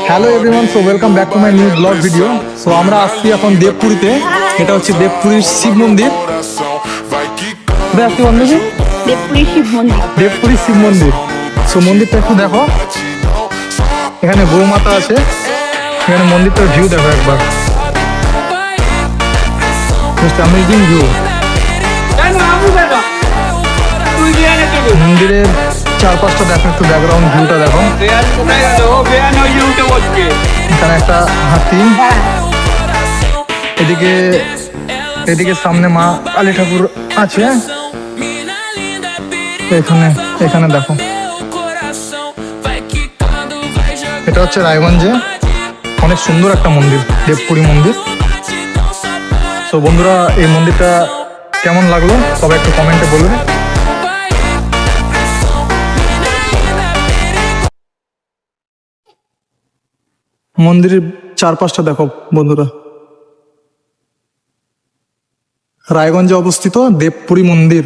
Hello everyone, so welcome back to my new blog video. So আমরা আসছি এখন দেবপুরীতে। এটা হচ্ছে দেবপুরীর শিব মন্দির। কোথায় আসছি বান্ধবী? দেবপুরী শিব মন্দির। দেবপুরীর শিব মন্দির। সো মন্দিরটা একটু দেখো, এখানে গৌমাতা আছে, এখানে মন্দিরটার ভিউ দেখো একবার, জাস্ট অ্যামেজিং ভিউ। মন্দিরের চারপাশটা দেখো, একটু ব্যাকগ্রাউন্ড ভিউটা দেখো। এখানে একটা হাতি, এদিকে এদিকে সামনে মা কালী ঠাকুর আছে। এখানে এখানে দেখো, এটা হচ্ছে রায়গঞ্জে অনেক সুন্দর একটা মন্দির, দেবপুরী মন্দির। তো বন্ধুরা, এই মন্দিরটা কেমন লাগলো সবাই একটু কমেন্টে বলবে। মন্দিরের চারপাশটা দেখো বন্ধুরা, রায়গঞ্জে অবস্থিত দেবপুরী মন্দির।